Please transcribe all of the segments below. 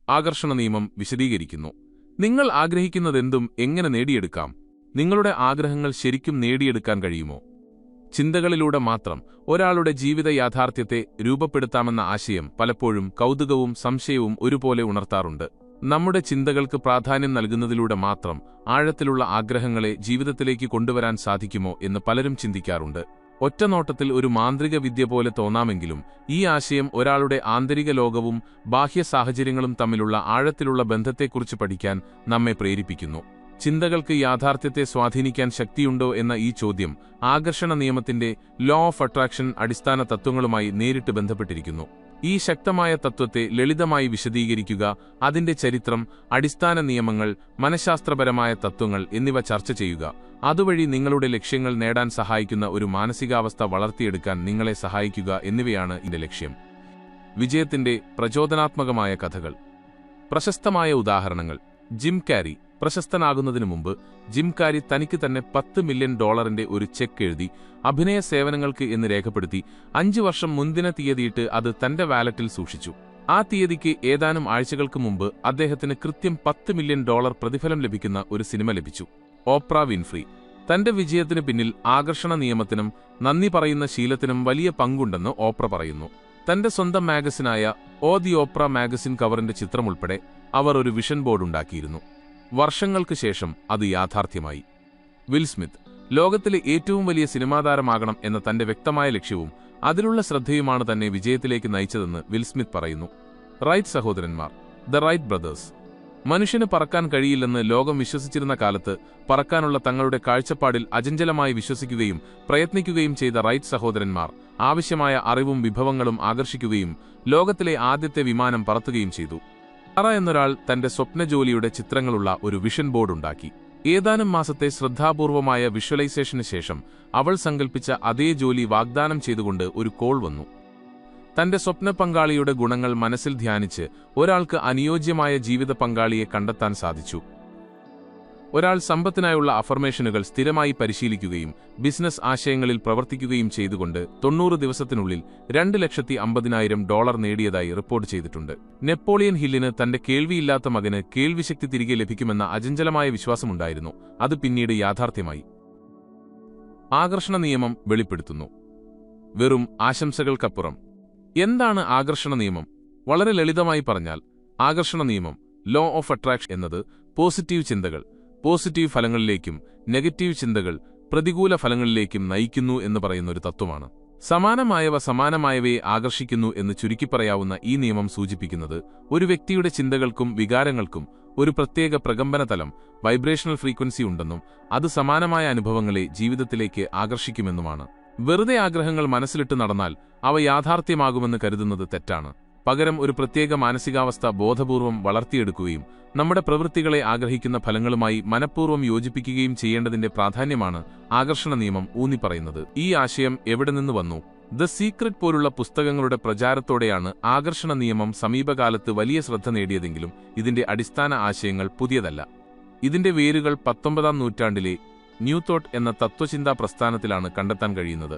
ആകർഷണ നിയമം വിശദീകരിക്കുന്നു. നിങ്ങൾ ആഗ്രഹിക്കുന്നതെന്തും എങ്ങനെ നേടിയെടുക്കാം? നിങ്ങളുടെ ആഗ്രഹങ്ങൾ ശരിക്കും നേടിയെടുക്കാൻ കഴിയുമോ? ചിന്തകളിലൂടെ മാത്രം ഒരാളുടെ ജീവിത യാഥാർത്ഥ്യത്തെ രൂപപ്പെടുത്താമെന്ന ആശയം പലപ്പോഴും കൗതുകവും സംശയവും ഒരുപോലെ ഉണർത്താറുണ്ട്. നമ്മുടെ ചിന്തകൾക്ക് പ്രാധാന്യം നൽകുന്നതിലൂടെ മാത്രം ആഴത്തിലുള്ള ആഗ്രഹങ്ങളെ ജീവിതത്തിലേക്ക് കൊണ്ടുവരാൻ സാധിക്കുമോ എന്ന് പലരും ചിന്തിക്കാറുണ്ട്. ഒറ്റനോട്ടത്തിൽ ഒരു മാന്ത്രിക വിദ്യ പോലെ തോന്നാമെങ്കിലും ഈ ആശയം ഒരാളുടെ ആന്തരിക ലോകവും ബാഹ്യ സാഹചര്യങ്ങളും തമ്മിലുള്ള ആഴത്തിലുള്ള ബന്ധത്തെക്കുറിച്ച് പഠിക്കാൻ നമ്മെ പ്രേരിപ്പിക്കുന്നു. ചിന്തകൾക്ക് യാഥാർത്ഥ്യത്തെ സ്വാധീനിക്കാൻ ശക്തിയുണ്ടോ എന്ന ഈ ചോദ്യം ആകർഷണ നിയമത്തിന്റെ ലോ ഓഫ് അട്രാക്ഷൻ അടിസ്ഥാന തത്വങ്ങളുമായി നേരിട്ട് ബന്ധപ്പെട്ടിരിക്കുന്നു. ഈ ശക്തമായ തത്വത്തെ ലളിതമായി വിശദീകരിക്കുക, അതിന്റെ ചരിത്രം, അടിസ്ഥാന നിയമങ്ങൾ, മനഃശാസ്ത്രപരമായ തത്വങ്ങൾ എന്നിവ ചർച്ച ചെയ്യുക, അതുവഴി നിങ്ങളുടെ ലക്ഷ്യങ്ങൾ നേടാൻ സഹായിക്കുന്ന ഒരു മാനസികാവസ്ഥ വളർത്തിയെടുക്കാൻ നിങ്ങളെ സഹായിക്കുക എന്നിവയാണ് ഇതിന്റെ ലക്ഷ്യം. വിജയത്തിന്റെ പ്രചോദനാത്മകമായ കഥകൾ. പ്രശസ്തമായ ഉദാഹരണങ്ങൾ. ജിം കാരി. പ്രശസ്തനാകുന്നതിനു മുമ്പ് ജിം കാരി തനിക്ക് തന്നെ $10 മില്യൺ ഒരു ചെക്ക് എഴുതി അഭിനയ സേവനങ്ങൾക്ക് എന്ന് രേഖപ്പെടുത്തി 5 വർഷം മുൻദിന തീയതിയിട്ട് അത് തന്റെ വാലറ്റിൽ സൂക്ഷിച്ചു. ആ തീയതിക്ക് ഏതാനും ആഴ്ചകൾക്ക് മുമ്പ് അദ്ദേഹത്തിന് കൃത്യം $10 മില്യൺ പ്രതിഫലം ലഭിക്കുന്ന ഒരു സിനിമ ലഭിച്ചു. Oprah Winfrey. തന്റെ വിജയത്തിന് പിന്നിൽ ആകർഷണ നിയമത്തിനും നന്ദി പറയുന്ന ശീലത്തിനും വലിയ പങ്കുണ്ടെന്ന് ഓപ്ര പറയുന്നു. തന്റെ സ്വന്തം മാഗസിനായ ദി ഓപ്ര മാഗസിൻ കവറിന്റെ ചിത്രമുൾപ്പെടെ അവർ ഒരു വിഷൻ ബോർഡ് ഉണ്ടാക്കിയിരുന്നു. വർഷങ്ങൾക്ക് ശേഷം അത് യാഥാർത്ഥ്യമായി. Will Smith. ലോകത്തിലെ ഏറ്റവും വലിയ സിനിമാതാരമാകണം എന്ന തന്റെ വ്യക്തമായ ലക്ഷ്യവും അതിലുള്ള ശ്രദ്ധയുമാണ് തന്നെ വിജയത്തിലേക്ക് നയിച്ചതെന്ന് വിൽ സ്മിത്ത് പറയുന്നു. റൈറ്റ് സഹോദരന്മാർ. The Wright brothers. മനുഷ്യന് പറക്കാൻ കഴിയില്ലെന്ന് ലോകം വിശ്വസിച്ചിരുന്ന കാലത്ത് പറക്കാനുള്ള തങ്ങളുടെ കാഴ്ചപ്പാടിൽ അചഞ്ചലമായി വിശ്വസിക്കുകയും പ്രയത്നിക്കുകയും ചെയ്ത റൈറ്റ് സഹോദരന്മാർ ആവശ്യമായ അറിവും വിഭവങ്ങളും ആകർഷിക്കുകയും ലോകത്തിലെ ആദ്യത്തെ വിമാനം പറത്തുകയും ചെയ്തു. സാറ എന്നൊരാൾ തന്റെ സ്വപ്നജോലിയുടെ ചിത്രങ്ങളുള്ള ഒരു വിഷൻ ബോർഡ് ഉണ്ടാക്കി. ഏതാനും മാസത്തെ ശ്രദ്ധാപൂർവമായ വിഷ്വലൈസേഷന് ശേഷം അവൾ സങ്കൽപ്പിച്ച അതേ ജോലി വാഗ്ദാനം ചെയ്തുകൊണ്ട് ഒരു കോൾ വന്നു. തന്റെ സ്വപ്ന പങ്കാളിയുടെ ഗുണങ്ങൾ മനസ്സിൽ ധ്യാനിച്ച് ഒരാൾക്ക് അനുയോജ്യമായ ജീവിത പങ്കാളിയെ കണ്ടെത്താൻ സാധിച്ചു. ഒരാൾ സമ്പത്തിനായുള്ള അഫർമേഷനുകൾ സ്ഥിരമായി പരിശീലിക്കുകയും ബിസിനസ് ആശയങ്ങളിൽ പ്രവർത്തിക്കുകയും ചെയ്തുകൊണ്ട് 90 ദിവസത്തിനുള്ളിൽ $2,50,000 നേടിയതായി റിപ്പോർട്ട് ചെയ്തിട്ടുണ്ട്. നെപ്പോളിയൻ ഹില്ലിന് തന്റെ കേൾവിയില്ലാത്ത മകന് കേൾവിശക്തി തിരികെ ലഭിക്കുമെന്ന അചഞ്ചലമായ വിശ്വാസമുണ്ടായിരുന്നു. അത് പിന്നീട് യാഥാർത്ഥ്യമായി. ആകർഷണ നിയമം വെളിപ്പെടുത്തുന്നു. വെറും ആശംസകൾക്കപ്പുറം. എന്താണ് ആകർഷണ നിയമം? വളരെ ലളിതമായി പറഞ്ഞാൽ, ആകർഷണ നിയമം, ലോ ഓഫ് അട്രാക്ഷൻ എന്നത് പോസിറ്റീവ് ചിന്തകൾ പോസിറ്റീവ് ഫലങ്ങളിലേക്കും നെഗറ്റീവ് ചിന്തകൾ പ്രതികൂല ഫലങ്ങളിലേക്കും നയിക്കുന്നു എന്ന് പറയുന്ന ഒരു തത്വമാണ്. സമാനമായവ സമാനമായവയെ ആകർഷിക്കുന്നു എന്ന് ചുരുക്കിപ്പറയാവുന്ന ഈ നിയമം സൂചിപ്പിക്കുന്നത് ഒരു വ്യക്തിയുടെ ചിന്തകൾക്കും വികാരങ്ങൾക്കും ഒരു പ്രത്യേക പ്രകമ്പന തലം, വൈബ്രേഷണൽ ഫ്രീക്വൻസി ഉണ്ടെന്നും അത് സമാനമായ അനുഭവങ്ങളെ ജീവിതത്തിലേക്ക് ആകർഷിക്കുമെന്നുമാണ്. വെറുതെ ആഗ്രഹങ്ങൾ മനസ്സിലിട്ട് നടന്നാൽ അവ യാഥാർത്ഥ്യമാകുമെന്ന് കരുതുന്നത് തെറ്റാണ്. പകരം ഒരു പ്രത്യേക മാനസികാവസ്ഥ ബോധപൂർവം വളർത്തിയെടുക്കുകയും നമ്മുടെ പ്രവൃത്തികളെ ആഗ്രഹിക്കുന്ന ഫലങ്ങളുമായി മനഃപൂർവ്വം യോജിപ്പിക്കുകയും ചെയ്യേണ്ടതിന്റെ പ്രാധാന്യമാണ് ആകർഷണ നിയമം ഊന്നിപ്പറയുന്നത്. ഈ ആശയം എവിടെ നിന്ന് വന്നു? ദ സീക്രട്ട് പോലുള്ള പുസ്തകങ്ങളുടെ പ്രചാരത്തോടെയാണ് ആകർഷണ നിയമം സമീപകാലത്ത് വലിയ ശ്രദ്ധ നേടിയതെങ്കിലും ഇതിന്റെ അടിസ്ഥാന ആശയങ്ങൾ പുതിയതല്ല. ഇതിന്റെ വേരുകൾ 19-ാം നൂറ്റാണ്ടിലെ ന്യൂ തോട്ട് എന്ന തത്വചിന്താ പ്രസ്ഥാനത്തിലാണ് കണ്ടെത്താൻ കഴിയുന്നത്.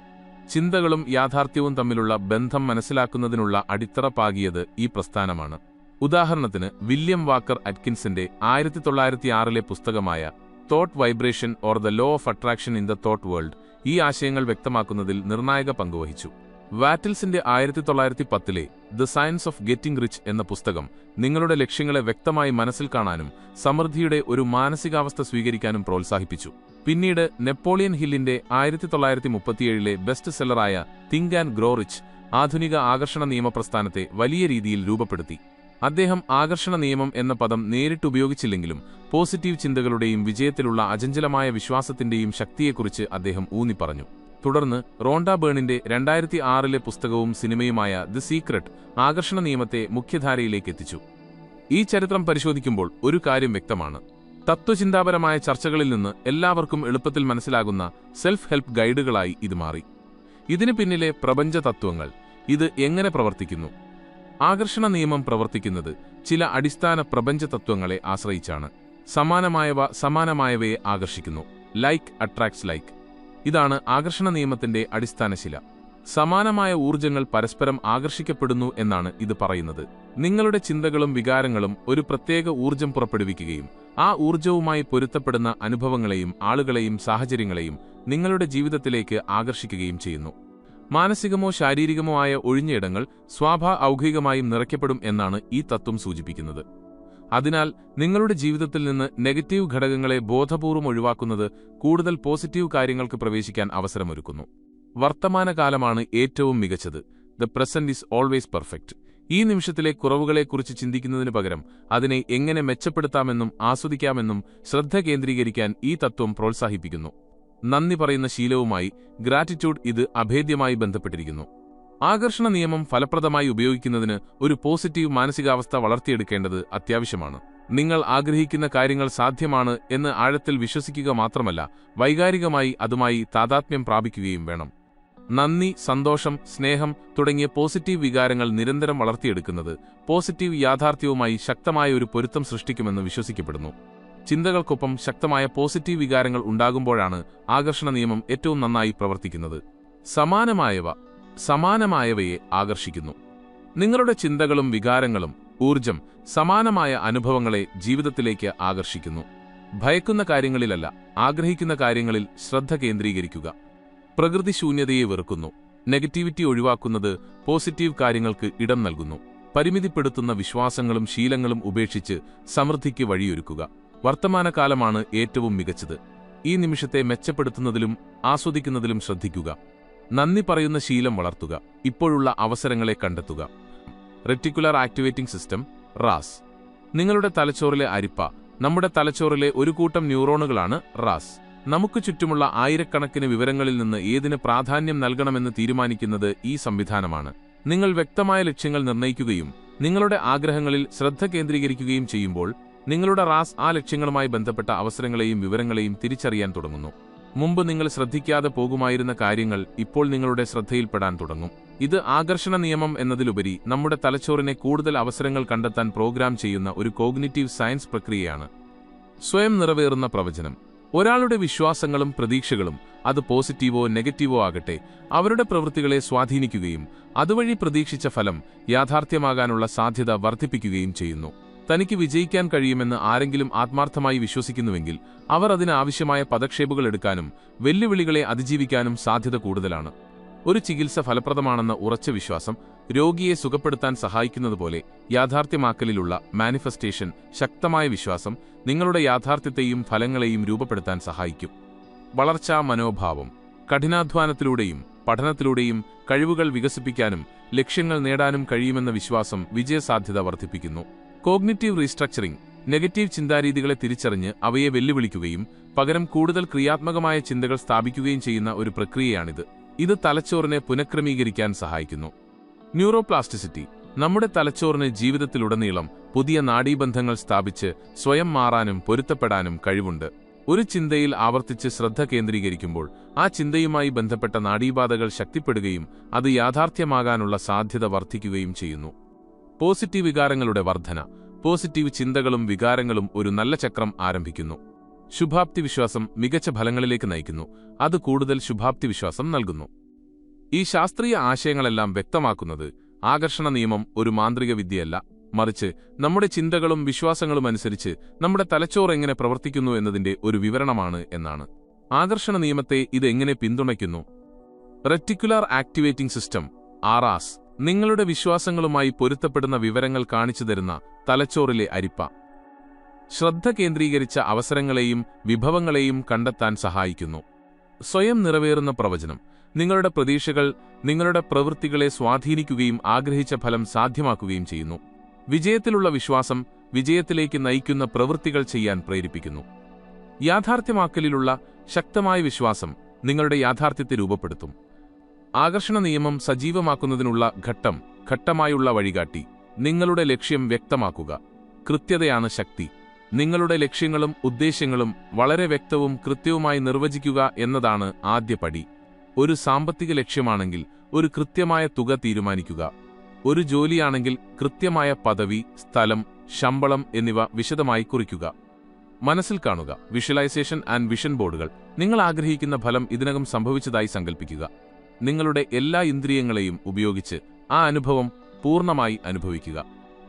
ചിന്തകളും യാഥാർത്ഥ്യവും തമ്മിലുള്ള ബന്ധം മനസ്സിലാക്കുന്നതിനുള്ള അടിത്തറ പാകിയത് ഈ പ്രസ്ഥാനമാണ്. ഉദാഹരണത്തിന് വില്യം വാക്കർ അറ്റ്കിൻസന്റെ 1906 പുസ്തകമായ thought vibration or the law of attraction in the thought world ഈ ആശയങ്ങൾ വ്യക്തമാക്കുന്നതിൽ നിർണായക പങ്കുവഹിച്ചു. വാറ്റിൽസിന്റെ 1910 the science of getting rich എന്ന പുസ്തകം നിങ്ങളുടെ ലക്ഷ്യങ്ങളെ വ്യക്തമായി മനസ്സിൽ കാണാനും സമൃദ്ധിയുടെ ഒരു മാനസികാവസ്ഥ സ്വീകരിക്കാനും പ്രോത്സാഹിപ്പിച്ചു. പിന്നീട് നെപ്പോളിയൻ ഹില്ലിന്റെ 1937 ബെസ്റ്റ് സെല്ലറായ തിങ്ക് ആൻഡ് ഗ്രോ റിച്ച് ആധുനിക ആകർഷണ നിയമപ്രസ്ഥാനത്തെ വലിയ രീതിയിൽ രൂപപ്പെടുത്തി. അദ്ദേഹം ആകർഷണ നിയമം എന്ന പദം നേരിട്ട് ഉപയോഗിച്ചില്ലെങ്കിലും പോസിറ്റീവ് ചിന്തകളുടെയും വിജയത്തിലുള്ള അചഞ്ചലമായ വിശ്വാസത്തിന്റെയും ശക്തിയെക്കുറിച്ച് അദ്ദേഹം ഊന്നിപ്പറഞ്ഞു. തുടർന്ന് റോണ്ട ബേണിന്റെ 2006 പുസ്തകവും സിനിമയുമായ ദി സീക്രട്ട് ആകർഷണ നിയമത്തെ മുഖ്യധാരയിലേക്ക് എത്തിച്ചു. ഈ ചരിത്രം പരിശോധിക്കുമ്പോൾ ഒരു കാര്യം വ്യക്തമാണ്. തത്വചിന്താപരമായ ചർച്ചകളിൽ നിന്ന് എല്ലാവർക്കും എളുപ്പത്തിൽ മനസ്സിലാകുന്ന സെൽഫ് ഹെൽപ്പ് ഗൈഡുകളായി ഇത് മാറി. ഇതിനു പിന്നിലെ പ്രപഞ്ച തത്വങ്ങൾ, ഇത് എങ്ങനെ പ്രവർത്തിക്കുന്നു? ആകർഷണ നിയമം പ്രവർത്തിക്കുന്നത് ചില അടിസ്ഥാന പ്രപഞ്ച തത്വങ്ങളെ ആശ്രയിച്ചാണ്. സമാനമായവ സമാനമായവയെ ആകർഷിക്കുന്നു. Like attracts like. ഇതാണ് ആകർഷണ നിയമത്തിന്റെ അടിസ്ഥാന ശില. സമാനമായ ഊർജ്ജങ്ങൾ പരസ്പരം ആകർഷിക്കപ്പെടുന്നു എന്നാണ് ഇത് പറയുന്നത്. നിങ്ങളുടെ ചിന്തകളും വികാരങ്ങളും ഒരു പ്രത്യേക ഊർജ്ജം പുറപ്പെടുവിക്കുകയും ആ ഊർജ്ജവുമായി പൊരുത്തപ്പെടുന്ന അനുഭവങ്ങളെയും ആളുകളെയും സാഹചര്യങ്ങളെയും നിങ്ങളുടെ ജീവിതത്തിലേക്ക് ആകർഷിക്കുകയും ചെയ്യുന്നു. മാനസികമോ ശാരീരികമോ ആയ ഒഴിഞ്ഞയിടങ്ങൾ സ്വാഭാവികമായും നിറയ്ക്കപ്പെടും എന്നാണ് ഈ തത്വം സൂചിപ്പിക്കുന്നത്. അതിനാൽ നിങ്ങളുടെ ജീവിതത്തിൽ നിന്ന് നെഗറ്റീവ് ഘടകങ്ങളെ ബോധപൂർവം ഒഴിവാക്കുന്നത് കൂടുതൽ പോസിറ്റീവ് കാര്യങ്ങൾക്ക് പ്രവേശിക്കാൻ അവസരമൊരുക്കുന്നു. വർത്തമാനകാലമാണ് ഏറ്റവും മികച്ചത്. The present is always perfect. ഈ നിമിഷത്തിലെ കുറവുകളെക്കുറിച്ച് ചിന്തിക്കുന്നതിനു പകരം അതിനെ എങ്ങനെ മെച്ചപ്പെടുത്താമെന്നും ആസ്വദിക്കാമെന്നും ശ്രദ്ധ കേന്ദ്രീകരിക്കാൻ ഈ തത്വം പ്രോത്സാഹിപ്പിക്കുന്നു. നന്ദി പറയുന്ന ശീലവുമായി ഗ്രാറ്റിറ്റ്യൂഡ് ഇത് അഭേദ്യമായി ബന്ധപ്പെട്ടിരിക്കുന്നു. ആകർഷണ നിയമം ഫലപ്രദമായി ഉപയോഗിക്കുന്നതിന് ഒരു പോസിറ്റീവ് മാനസികാവസ്ഥ വളർത്തിയെടുക്കേണ്ടത് അത്യാവശ്യമാണ്. നിങ്ങൾ ആഗ്രഹിക്കുന്ന കാര്യങ്ങൾ സാധ്യമാണ് എന്ന് ആഴത്തിൽ വിശ്വസിക്കുക മാത്രമല്ല, വൈകാരികമായി അതുമായി താദാത്മ്യം പ്രാപിക്കുകയും വേണം. നന്ദി, സന്തോഷം, സ്നേഹം തുടങ്ങിയ പോസിറ്റീവ് വികാരങ്ങൾ നിരന്തരം വളർത്തിയെടുക്കുന്നത് പോസിറ്റീവ് യാഥാർത്ഥ്യവുമായി ശക്തമായ ഒരു പൊരുത്തം സൃഷ്ടിക്കുമെന്ന് വിശ്വസിക്കപ്പെടുന്നു. ചിന്തകൾക്കൊപ്പം ശക്തമായ പോസിറ്റീവ് വികാരങ്ങൾ ഉണ്ടാകുമ്പോഴാണ് ആകർഷണ നിയമം ഏറ്റവും നന്നായി പ്രവർത്തിക്കുന്നത്. സമാനമായവയെ ആകർഷിക്കുന്നു. നിങ്ങളുടെ ചിന്തകളും വികാരങ്ങളും ഊർജ്ജം സമാനമായ അനുഭവങ്ങളെ ജീവിതത്തിലേക്ക് ആകർഷിക്കുന്നു. ഭയക്കുന്ന കാര്യങ്ങളിലല്ല, ആഗ്രഹിക്കുന്ന കാര്യങ്ങളിൽ ശ്രദ്ധ കേന്ദ്രീകരിക്കുക. പ്രകൃതി ശൂന്യതയെ വെറുക്കുന്നു. നെഗറ്റിവിറ്റി ഒഴിവാക്കുന്നത് പോസിറ്റീവ് കാര്യങ്ങൾക്ക് ഇടം നൽകുന്നു. പരിമിതിപ്പെടുത്തുന്ന വിശ്വാസങ്ങളും ശീലങ്ങളും ഉപേക്ഷിച്ച് സമൃദ്ധിക്ക് വഴിയൊരുക്കുക. വർത്തമാനകാലമാണ് ഏറ്റവും മികച്ചത്. ഈ നിമിഷത്തെ മെച്ചപ്പെടുത്തുന്നതിലും ആസ്വദിക്കുന്നതിലും ശ്രദ്ധിക്കുക. നന്ദി പറയുന്ന ശീലം വളർത്തുക. ഇപ്പോഴുള്ള അവസരങ്ങളെ കണ്ടെത്തുക. Reticular activating system RAS. നിങ്ങളുടെ തലച്ചോറിലെ അരിപ്പ. നമ്മുടെ തലച്ചോറിലെ ഒരു കൂട്ടം ന്യൂറോണുകളാണ് റാസ്. നമുക്ക് ചുറ്റുമുള്ള ആയിരക്കണക്കിന് വിവരങ്ങളിൽ നിന്ന് ഏതിന് പ്രാധാന്യം നൽകണമെന്ന് തീരുമാനിക്കുന്നത് ഈ സംവിധാനമാണ്. നിങ്ങൾ വ്യക്തമായ ലക്ഷ്യങ്ങൾ നിർണ്ണയിക്കുകയും നിങ്ങളുടെ ആഗ്രഹങ്ങളിൽ ശ്രദ്ധ കേന്ദ്രീകരിക്കുകയും ചെയ്യുമ്പോൾ നിങ്ങളുടെ റാസ് ആ ലക്ഷ്യങ്ങളുമായി ബന്ധപ്പെട്ട അവസരങ്ങളെയും വിവരങ്ങളെയും തിരിച്ചറിയാൻ തുടങ്ങുന്നു. മുമ്പ് നിങ്ങൾ ശ്രദ്ധിക്കാതെ പോകുമായിരുന്ന കാര്യങ്ങൾ ഇപ്പോൾ നിങ്ങളുടെ ശ്രദ്ധയിൽപ്പെടാൻ തുടങ്ങും. ഇത് ആകർഷണ നിയമം എന്നതിലുപരി നമ്മുടെ തലച്ചോറിനെ കൂടുതൽ അവസരങ്ങൾ കണ്ടെത്താൻ പ്രോഗ്രാം ചെയ്യുന്ന ഒരു കോഗ്നിറ്റീവ് സയൻസ് പ്രക്രിയയാണ്. സ്വയം നിറവേറുന്ന പ്രവചനം. ഒരാളുടെ വിശ്വാസങ്ങളും പ്രതീക്ഷകളും, അത് പോസിറ്റീവോ നെഗറ്റീവോ ആകട്ടെ, അവരുടെ പ്രവൃത്തികളെ സ്വാധീനിക്കുകയും അതുവഴി പ്രതീക്ഷിച്ച ഫലം യാഥാർത്ഥ്യമാകാനുള്ള സാധ്യത വർദ്ധിപ്പിക്കുകയും ചെയ്യുന്നു. തനിക്ക് വിജയിക്കാൻ കഴിയുമെന്ന് ആരെങ്കിലും ആത്മാർത്ഥമായി വിശ്വസിക്കുന്നുവെങ്കിൽ അവർ അതിന് ആവശ്യമായ പദക്ഷേപങ്ങൾ എടുക്കാനും വെല്ലുവിളികളെ അതിജീവിക്കാനും സാധ്യത കൂടുതലാണ്. ഒരു ചികിത്സ ഫലപ്രദമാണെന്ന ഉറച്ച വിശ്വാസം രോഗിയെ സുഖപ്പെടുത്താൻ സഹായിക്കുന്നതുപോലെ യാഥാർത്ഥ്യമാക്കലിലുള്ള മാനിഫെസ്റ്റേഷൻ, ശക്തമായ വിശ്വാസം, നിങ്ങളുടെ യാഥാർത്ഥ്യത്തെയും ഫലങ്ങളെയും രൂപപ്പെടുത്താൻ സഹായിക്കും. വളർച്ചാ മനോഭാവം. കഠിനാധ്വാനത്തിലൂടെയും പഠനത്തിലൂടെയും കഴിവുകൾ വികസിപ്പിക്കാനും ലക്ഷ്യങ്ങൾ നേടാനും കഴിയുമെന്ന വിശ്വാസം വിജയസാധ്യത വർദ്ധിപ്പിക്കുന്നു. Cognitive restructuring. നെഗറ്റീവ് ചിന്താരീതികളെ തിരിച്ചറിഞ്ഞ് അവയെ വെല്ലുവിളിക്കുകയും പകരം കൂടുതൽ ക്രിയാത്മകമായ ചിന്തകൾ സ്ഥാപിക്കുകയും ചെയ്യുന്ന ഒരു പ്രക്രിയയാണിത്. ഇത് തലച്ചോറിനെ പുനഃക്രമീകരിക്കാൻ സഹായിക്കുന്നു. ന്യൂറോപ്ലാസ്റ്റിസിറ്റി. നമ്മുടെ തലച്ചോറിന് ജീവിതത്തിലുടനീളം പുതിയ നാഡീബന്ധങ്ങൾ സ്ഥാപിച്ച് സ്വയം മാറാനും പൊരുത്തപ്പെടാനും കഴിവുണ്ട്. ഒരു ചിന്തയിൽ ആവർത്തിച്ച് ശ്രദ്ധ കേന്ദ്രീകരിക്കുമ്പോൾ ആ ചിന്തയുമായി ബന്ധപ്പെട്ട നാഡീപാതകൾ ശക്തിപ്പെടുകയും അത് യാഥാർത്ഥ്യമാകാനുള്ള സാധ്യത വർദ്ധിക്കുകയും ചെയ്യുന്നു. പോസിറ്റീവ് വികാരങ്ങളുടെ വർധന. പോസിറ്റീവ് ചിന്തകളും വികാരങ്ങളും ഒരു നല്ല ചക്രം ആരംഭിക്കുന്നു. ശുഭാപ്തി വിശ്വാസം മികച്ച ഫലങ്ങളിലേക്ക് നയിക്കുന്നു. അത് കൂടുതൽ ശുഭാപ്തി വിശ്വാസം നൽകുന്നു. ഈ ശാസ്ത്രീയ ആശയങ്ങളെല്ലാം വ്യക്തമാക്കുന്നത് ആകർഷണ നിയമം ഒരു മാന്ത്രിക വിദ്യയല്ല, മറിച്ച് നമ്മുടെ ചിന്തകളും വിശ്വാസങ്ങളും അനുസരിച്ച് നമ്മുടെ തലച്ചോറ് എങ്ങനെ പ്രവർത്തിക്കുന്നു എന്നതിന്റെ ഒരു വിവരണമാണ് എന്നാണ്. ആകർഷണ നിയമത്തെ ഇത് എങ്ങനെ പിന്തുണയ്ക്കുന്നു? Reticular activating system RAS. നിങ്ങളുടെ വിശ്വാസങ്ങളുമായി പൊരുത്തപ്പെടുന്ന വിവരങ്ങൾ കാണിച്ചു തരുന്ന തലച്ചോറിലെ അരിപ്പ. ശ്രദ്ധ കേന്ദ്രീകരിച്ച അവസരങ്ങളെയും വിഭവങ്ങളെയും കണ്ടെത്താൻ സഹായിക്കുന്നു. സ്വയം നിറവേറുന്ന പ്രവചനം. നിങ്ങളുടെ പ്രതീക്ഷകൾ നിങ്ങളുടെ പ്രവൃത്തികളെ സ്വാധീനിക്കുകയും ആഗ്രഹിച്ച ഫലം സാധ്യമാക്കുകയും ചെയ്യുന്നു. വിജയത്തിലുള്ള വിശ്വാസം വിജയത്തിലേക്ക് നയിക്കുന്ന പ്രവൃത്തികൾ ചെയ്യാൻ പ്രേരിപ്പിക്കുന്നു. യാഥാർത്ഥ്യമാക്കലിലുള്ള ശക്തമായ വിശ്വാസം നിങ്ങളുടെ യാഥാർത്ഥ്യത്തെ രൂപപ്പെടുത്തും. ആകർഷണ നിയമം സജീവമാക്കുന്നതിനുള്ള ഘട്ടമായുള്ള വഴികാട്ടി. നിങ്ങളുടെ ലക്ഷ്യം വ്യക്തമാക്കുക. കൃത്യതയാണ് ശക്തി. നിങ്ങളുടെ ലക്ഷ്യങ്ങളും ഉദ്ദേശ്യങ്ങളും വളരെ വ്യക്തവും കൃത്യവുമായി നിർവചിക്കുക എന്നതാണ് ആദ്യ പടി. ഒരു സാമ്പത്തിക ലക്ഷ്യമാണെങ്കിൽ ഒരു കൃത്യമായ തുക തീരുമാനിക്കുക. ഒരു ജോലിയാണെങ്കിൽ കൃത്യമായ പദവി, സ്ഥലം, ശമ്പളം എന്നിവ വിശദമായി കുറിക്കുക. മനസ്സിൽ കാണുക. വിഷ്വലൈസേഷൻ ആൻഡ് വിഷൻ ബോർഡുകൾ. നിങ്ങൾ ആഗ്രഹിക്കുന്ന ഫലം ഇതിനകം സംഭവിച്ചതായി സങ്കൽപ്പിക്കുക. നിങ്ങളുടെ എല്ലാ ഇന്ദ്രിയങ്ങളെയും ഉപയോഗിച്ച് ആ അനുഭവം പൂർണ്ണമായി അനുഭവിക്കുക.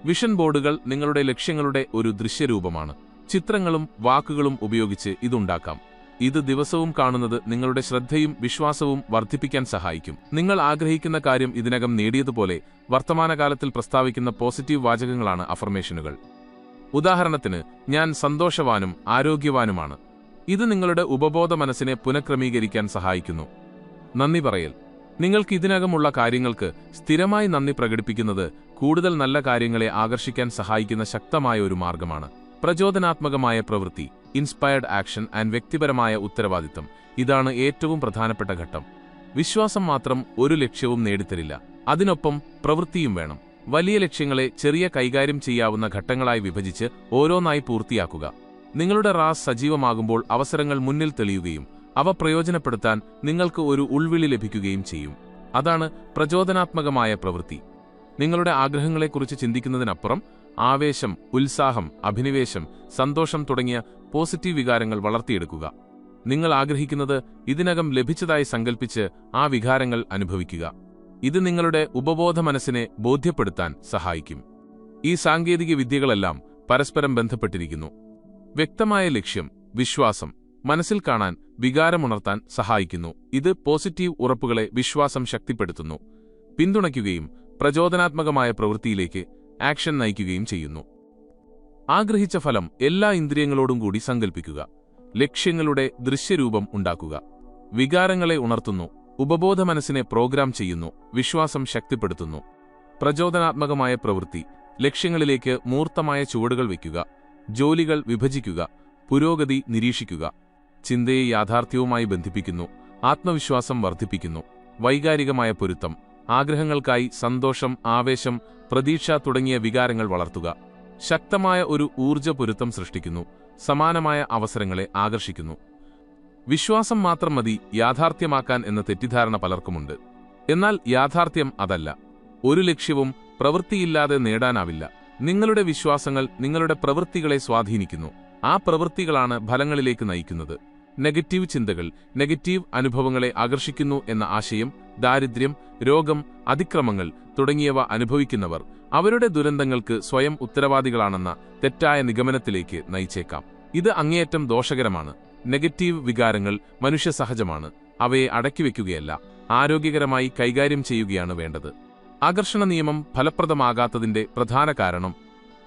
വിഷൻ ബോർഡുകൾ നിങ്ങളുടെ ലക്ഷ്യങ്ങളുടെ ഒരു ദൃശ്യരൂപമാണ്. ചിത്രങ്ങളും വാക്കുകളും ഉപയോഗിച്ച് ഇതുണ്ടാക്കാം. ഇത് ദിവസവും കാണുന്നത് നിങ്ങളുടെ ശ്രദ്ധയും വിശ്വാസവും വർദ്ധിപ്പിക്കാൻ സഹായിക്കും. നിങ്ങൾ ആഗ്രഹിക്കുന്ന കാര്യം ഇതിനകം നേടിയതുപോലെ വർത്തമാനകാലത്തിൽ പ്രസ്താവിക്കുന്ന പോസിറ്റീവ് വാചകങ്ങളാണ് അഫർമേഷനുകൾ. ഉദാഹരണത്തിന്, ഞാൻ സന്തോഷവാനും ആരോഗ്യവാനുമാണ്. ഇത് നിങ്ങളുടെ ഉപബോധ മനസ്സിനെ പുനഃക്രമീകരിക്കാൻ സഹായിക്കുന്നു. നന്ദി പറയൽ. നിങ്ങൾക്ക് ഇതിനകമുള്ള കാര്യങ്ങൾക്ക് സ്ഥിരമായി നന്ദി പ്രകടിപ്പിക്കുന്നത് കൂടുതൽ നല്ല കാര്യങ്ങളെ ആകർഷിക്കാൻ സഹായിക്കുന്ന ശക്തമായ ഒരു മാർഗമാണ്. പ്രചോദനാത്മകമായ പ്രവൃത്തി, ഇൻസ്പയർഡ് ആക്ഷൻ ആൻഡ് വ്യക്തിപരമായ ഉത്തരവാദിത്തം, ഇതാണ് ഏറ്റവും പ്രധാനപ്പെട്ട ഘട്ടം. വിശ്വാസം മാത്രം ഒരു ലക്ഷ്യവും നേടിത്തരില്ല, അതിനൊപ്പം പ്രവൃത്തിയും വേണം. വലിയ ലക്ഷ്യങ്ങളെ ചെറിയ കൈകാര്യം ചെയ്യാവുന്ന ഘട്ടങ്ങളായി വിഭജിച്ച് ഓരോന്നായി പൂർത്തിയാക്കുക. നിങ്ങളുടെ റാസ് സജീവമാകുമ്പോൾ അവസരങ്ങൾ മുന്നിൽ തെളിയുകയും അവ പ്രയോജനപ്പെടുത്താൻ നിങ്ങൾക്ക് ഒരു ഉൾവിളി ലഭിക്കുകയും ചെയ്യും. അതാണ് പ്രചോദനാത്മകമായ പ്രവൃത്തി. നിങ്ങളുടെ ആഗ്രഹങ്ങളെക്കുറിച്ച് ചിന്തിക്കുന്നതിനപ്പുറം ആവേശം, ഉത്സാഹം, അഭിനിവേശം, സന്തോഷം തുടങ്ങിയ പോസിറ്റീവ് വികാരങ്ങൾ വളർത്തിയെടുക്കുക. നിങ്ങൾ ആഗ്രഹിക്കുന്നത് ഇതിനകം ലഭിച്ചതായി സങ്കൽപ്പിച്ച് ആ വികാരങ്ങൾ അനുഭവിക്കുക. ഇത് നിങ്ങളുടെ ഉപബോധ മനസ്സിനെ ബോധ്യപ്പെടുത്താൻ സഹായിക്കും. ഈ സാങ്കേതിക വിദ്യകളെല്ലാം പരസ്പരം ബന്ധപ്പെട്ടിരിക്കുന്നു. വ്യക്തമായ ലക്ഷ്യം, വിശ്വാസം മനസ്സിൽ കാണാൻ വികാരമുണർത്താൻ സഹായിക്കുന്നു. ഇത് പോസിറ്റീവ് ഉറപ്പുകളെ വിശ്വാസം ശക്തിപ്പെടുത്തുന്നു, പിന്തുണയ്ക്കുകയും പ്രചോദനാത്മകമായ പ്രവൃത്തിയിലേക്ക് ആക്ഷൻ നയിക്കുകയും ചെയ്യുന്നു. ആഗ്രഹിച്ച ഫലം എല്ലാ ഇന്ദ്രിയങ്ങളോടും കൂടി സങ്കൽപ്പിക്കുക. ലക്ഷ്യങ്ങളുടെ ദൃശ്യരൂപം ഉണ്ടാക്കുക. വികാരങ്ങളെ ഉണർത്തുന്നു, ഉപബോധ മനസ്സിനെ പ്രോഗ്രാം ചെയ്യുന്നു, വിശ്വാസം ശക്തിപ്പെടുത്തുന്നു. പ്രചോദനാത്മകമായ പ്രവൃത്തി, ലക്ഷ്യങ്ങളിലേക്ക് മൂർത്തമായ ചുവടുകൾ വയ്ക്കുക, ജോലികൾ വിഭജിക്കുക, പുരോഗതി നിരീക്ഷിക്കുക. ചിന്തയെ യാഥാർത്ഥ്യവുമായി ബന്ധിപ്പിക്കുന്നു, ആത്മവിശ്വാസം വർദ്ധിപ്പിക്കുന്നു. വൈകാരികമായ പൊരുത്തം, ആഗ്രഹങ്ങൾക്കായി സന്തോഷം, ആവേശം, പ്രതീക്ഷ തുടങ്ങിയ വികാരങ്ങൾ വളർത്തുക. ശക്തമായ ഒരു ഊർജ്ജ പൊരുത്തം സൃഷ്ടിക്കുന്നു, സമാനമായ അവസരങ്ങളെ ആകർഷിക്കുന്നു. വിശ്വാസം മാത്രം മതി യാഥാർത്ഥ്യമാക്കാൻ എന്ന തെറ്റിദ്ധാരണ പലർക്കുമുണ്ട്. എന്നാൽ യാഥാർത്ഥ്യം അതല്ല. ഒരു ലക്ഷ്യവും പ്രവൃത്തിയില്ലാതെ നേടാനാവില്ല. നിങ്ങളുടെ വിശ്വാസങ്ങൾ നിങ്ങളുടെ പ്രവൃത്തികളെ സ്വാധീനിക്കുന്നു. ആ പ്രവൃത്തികളാണ് ഫലങ്ങളിലേക്ക് നയിക്കുന്നത്. നെഗറ്റീവ് ചിന്തകൾ നെഗറ്റീവ് അനുഭവങ്ങളെ ആകർഷിക്കുന്നു എന്ന ആശയം ദാരിദ്ര്യം, രോഗം, അതിക്രമങ്ങൾ തുടങ്ങിയവ അനുഭവിക്കുന്നവർ അവരുടെ ദുരന്തങ്ങൾക്ക് സ്വയം ഉത്തരവാദികളാണെന്ന തെറ്റായ നിഗമനത്തിലേക്ക് നയിച്ചേക്കാം. ഇത് അങ്ങേയറ്റം ദോഷകരമാണ്. നെഗറ്റീവ് വികാരങ്ങൾ മനുഷ്യസഹജമാണ്. അവയെ അടക്കിവെക്കുകയല്ല, ആരോഗ്യകരമായി കൈകാര്യം ചെയ്യുകയാണ് വേണ്ടത്. ആകർഷണ നിയമം ഫലപ്രദമാകാത്തതിന്റെ പ്രധാന കാരണം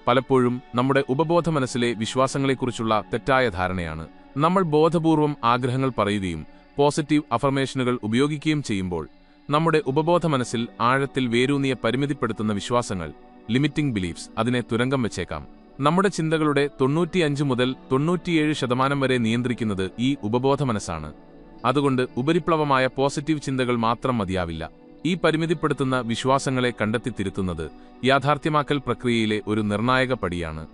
പലപ്പോഴും നമ്മുടെ ഉപബോധ മനസ്സിലെ വിശ്വാസങ്ങളെക്കുറിച്ചുള്ള തെറ്റായ ധാരണയാണ്. നമ്മൾ ബോധപൂർവം ആഗ്രഹങ്ങൾ പറയുകയും പോസിറ്റീവ് അഫർമേഷനുകൾ ഉപയോഗിക്കുകയും ചെയ്യുമ്പോൾ നമ്മുടെ ഉപബോധ മനസ്സിൽ ആഴത്തിൽ വേരൂന്നിയ പരിമിതിപ്പെടുത്തുന്ന വിശ്വാസങ്ങൾ, ലിമിറ്റിംഗ് ബിലീഫ്സ്, അതിനെ തുരങ്കം വെച്ചേക്കാം. നമ്മുടെ ചിന്തകളുടെ 95 മുതൽ 97% വരെ നിയന്ത്രിക്കുന്നത് ഈ ഉപബോധ മനസ്സാണ്. അതുകൊണ്ട് ഉപരിപ്ലവമായ പോസിറ്റീവ് ചിന്തകൾ മാത്രം മതിയാവില്ല. ഈ പരിമിതിപ്പെടുത്തുന്ന വിശ്വാസങ്ങളെ കണ്ടെത്തി തിരുത്തുന്നത് യാഥാർത്ഥ്യമാക്കൽ പ്രക്രിയയിലെ ഒരു നിർണായക പടിയാണ്.